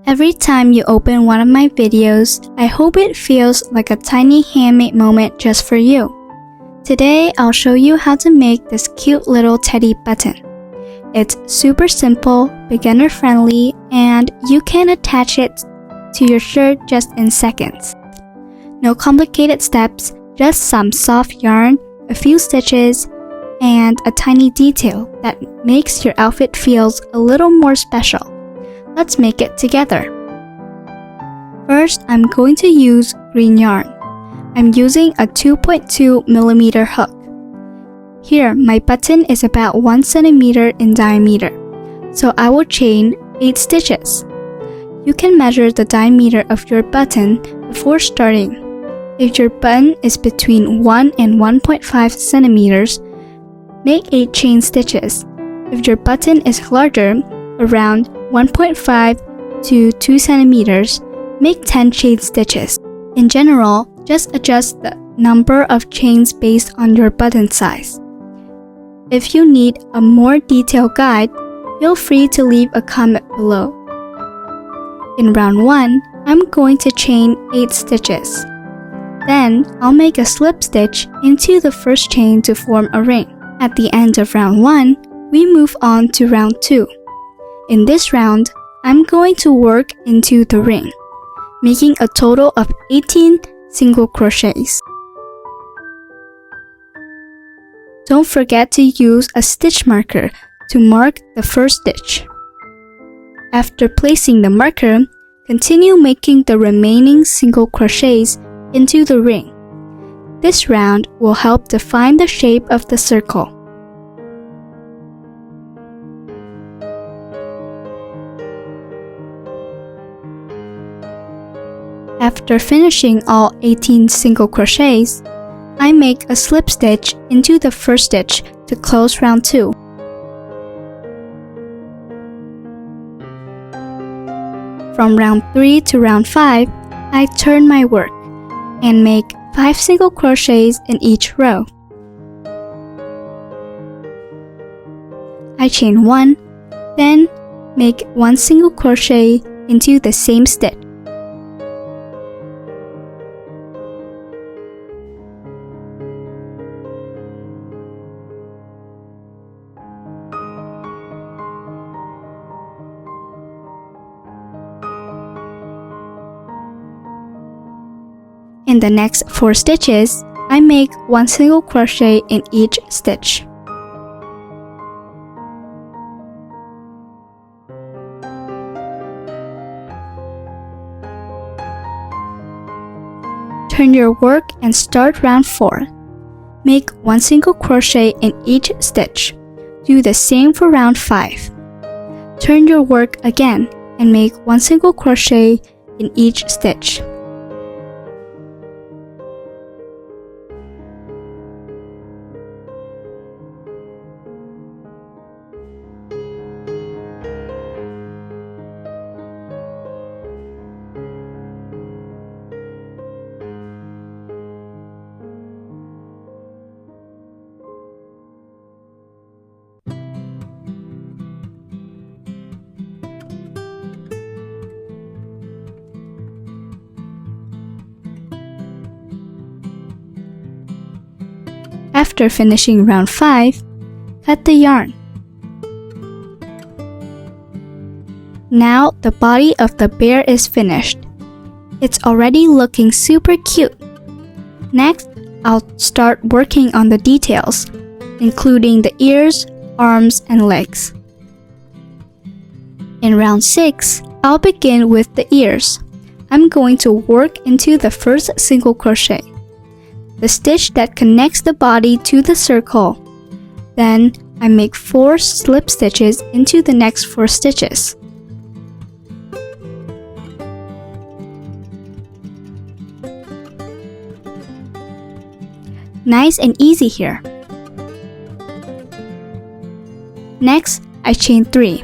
Every time you open one of my videos, I hope it feels like a tiny handmade moment just for you. Today, I'll show you how to make this cute little teddy button. It's super simple, beginner friendly, and you can attach it to your shirt just in seconds. No complicated steps, just some soft yarn, a few stitches, and a tiny detail that makes your outfit feels a little more special. Let's make it together. First, I'm going to use green yarn. I'm using a 2.2mm hook. Here, my button is about 1 centimeter in diameter, so I will chain 8 stitches. You can measure the diameter of your button before starting. If your button is between 1 and 1.5 centimeters, make 8 chain stitches. If your button is larger, around 1.5 to 2 centimeters, make 10 chain stitches. In general, just adjust the number of chains based on your button size. If you need a more detailed guide, feel free to leave a comment below. In round 1, I'm going to chain 8 stitches. Then, I'll make a slip stitch into the first chain to form a ring. At the end of round 1, we move on to round 2. In this round, I'm going to work into the ring, making a total of 18 single crochets. Don't forget to use a stitch marker to mark the first stitch. After placing the marker, continue making the remaining single crochets into the ring. This round will help define the shape of the circle. After finishing all 18 single crochets, I make a slip stitch into the first stitch to close round 2. From round 3 to round 5, I turn my work and make 5 single crochets in each row. I chain 1, then make 1 single crochet into the same stitch. In the next 4 stitches, I make 1 single crochet in each stitch. Turn your work and start round 4. Make 1 single crochet in each stitch. Do the same for round 5. Turn your work again and make 1 single crochet in each stitch. After finishing round 5, cut the yarn. Now the body of the bear is finished. It's already looking super cute. Next, I'll start working on the details, including the ears, arms, and legs. In round 6, I'll begin with the ears. I'm going to work into the first single crochet, the stitch that connects the body to the circle. Then, I make 4 slip stitches into the next 4 stitches. Nice and easy here. Next, I chain 3.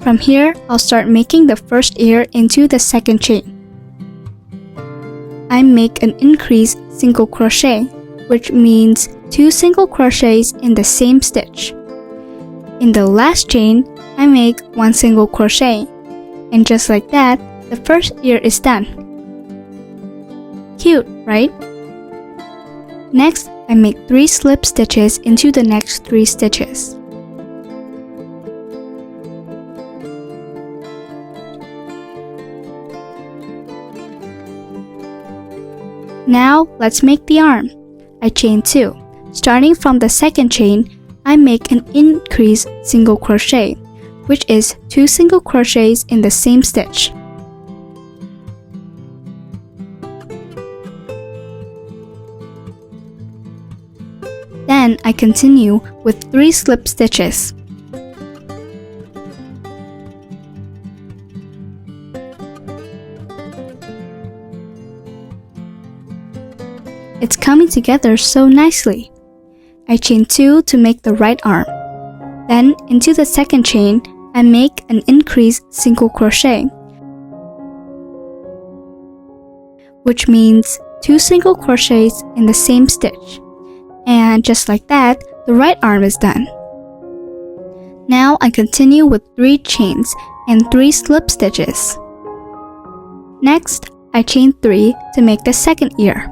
From here, I'll start making the first ear into the second chain. I make an increased single crochet, which means 2 single crochets in the same stitch. In the last chain, I make 1 single crochet, and just like that, the first ear is done. Cute, right? Next, I make 3 slip stitches into the next 3 stitches. Now, let's make the arm. I chain 2. Starting from the second chain, I make an increase single crochet, which is 2 single crochets in the same stitch. Then I continue with 3 slip stitches. It's coming together so nicely. I chain 2 to make the right arm. Then into the second chain, I make an increase single crochet, which means 2 single crochets in the same stitch. And just like that, the right arm is done. Now I continue with 3 chains and 3 slip stitches. Next, I chain 3 to make the second ear.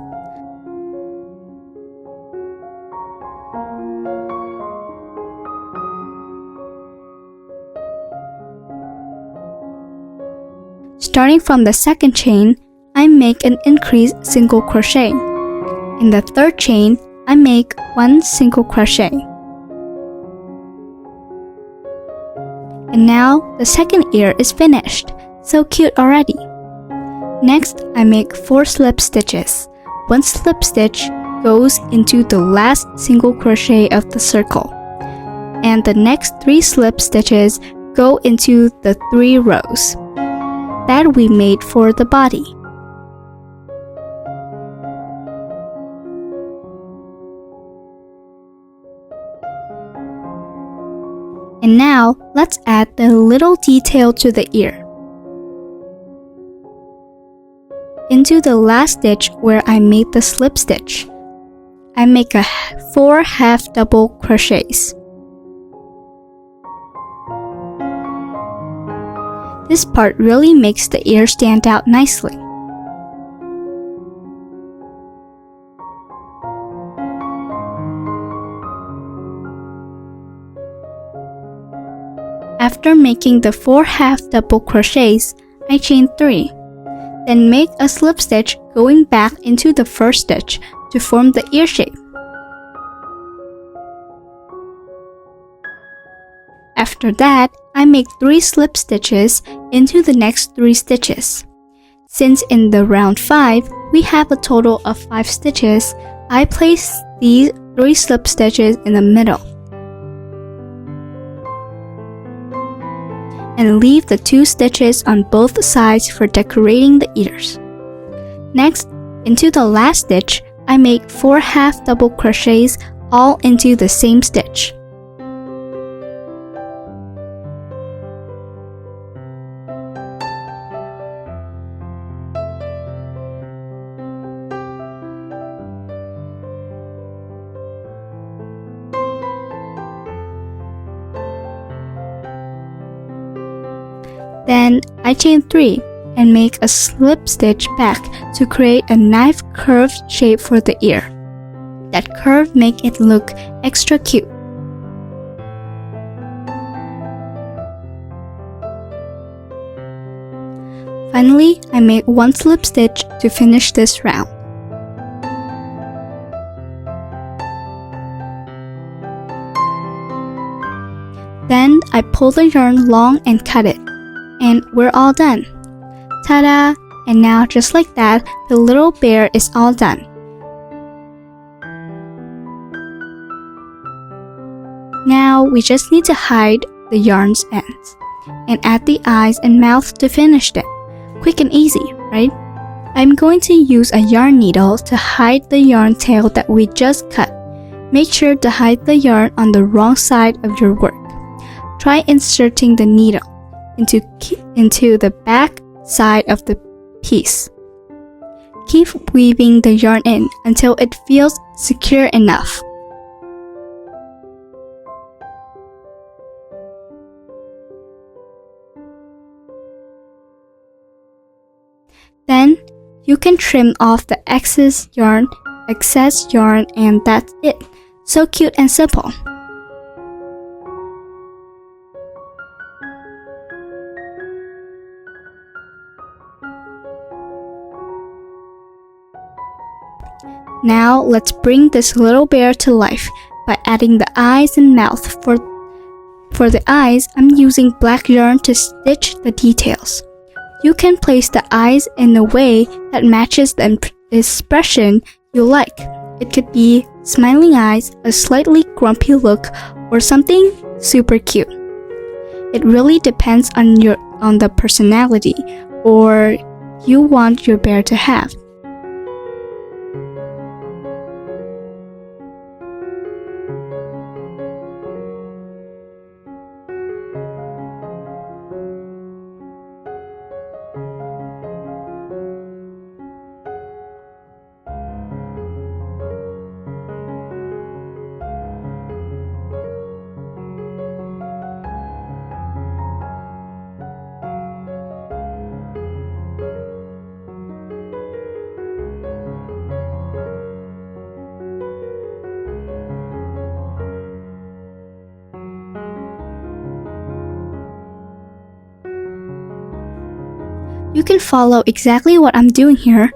Starting from the second chain, I make an increase single crochet. In the third chain, I make 1 single crochet. And now the second ear is finished. So cute already. Next, I make 4 slip stitches. 1 slip stitch goes into the last single crochet of the circle, and the next 3 slip stitches go into the 3 rows that we made for the body. And now, let's add the little detail to the ear. Into the last stitch where I made the slip stitch, I make 4 half double crochets. This part really makes the ear stand out nicely. After making the 4 half double crochets, I chain 3. Then make a slip stitch going back into the first stitch to form the ear shape. After that, I make 3 slip stitches into the next 3 stitches. Since in the round 5, we have a total of 5 stitches, I place these 3 slip stitches in the middle and leave the 2 stitches on both sides for decorating the ears. Next, into the last stitch, I make 4 half double crochets all into the same stitch. Then I chain 3 and make a slip stitch back to create a knife curved shape for the ear. That curve makes it look extra cute. Finally, I make 1 slip stitch to finish this round. Then I pull the yarn long and cut it. And we're all done. Ta-da! And now just like that, the little bear is all done. Now we just need to hide the yarn's ends and add the eyes and mouth to finish it. Quick and easy, right? I'm going to use a yarn needle to hide the yarn tail that we just cut. Make sure to hide the yarn on the wrong side of your work. Try inserting the needle into the back side of the piece. Keep weaving the yarn in until it feels secure enough. Then you can trim off the excess yarn, and that's it. So cute and simple. Now let's bring this little bear to life by adding the eyes and mouth. For the eyes, I'm using black yarn to stitch the details. You can place the eyes in a way that matches the expression you like. It could be smiling eyes, a slightly grumpy look, or something super cute. It really depends on the personality or you want your bear to have. You can follow exactly what I'm doing here.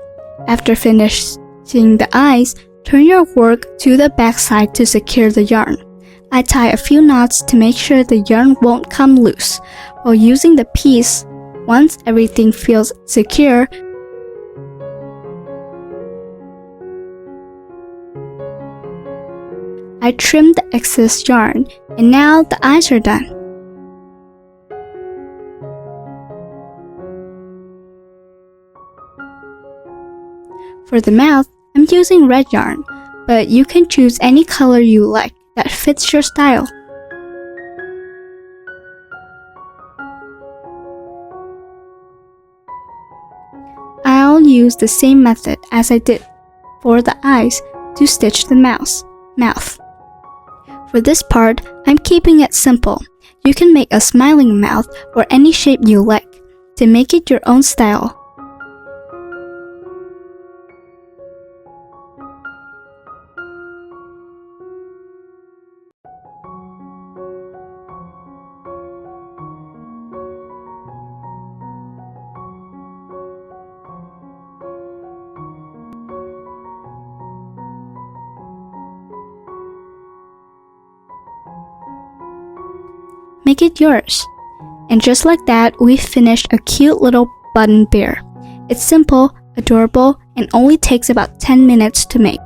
After finishing the eyes, turn your work to the back side to secure the yarn. I tie a few knots to make sure the yarn won't come loose. While using the piece, once everything feels secure, I trimmed the excess yarn, and now the eyes are done. For the mouth, I'm using red yarn, but you can choose any color you like that fits your style. I'll use the same method as I did for the eyes to stitch the mouth. For this part, I'm keeping it simple. You can make a smiling mouth or any shape you like to make it your own style. Make it yours. And just like that, we finished a cute little button bear. It's simple, adorable, and only takes about 10 minutes to make.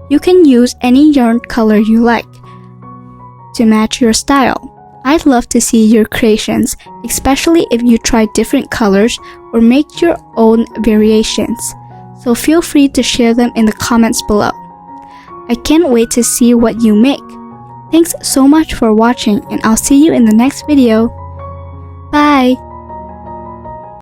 You can use any yarn color you like to match your style. I'd love to see your creations, especially if you try different colors or make your own variations. So feel free to share them in the comments below. I can't wait to see what you make. Thanks so much for watching, and I'll see you in the next video. Bye!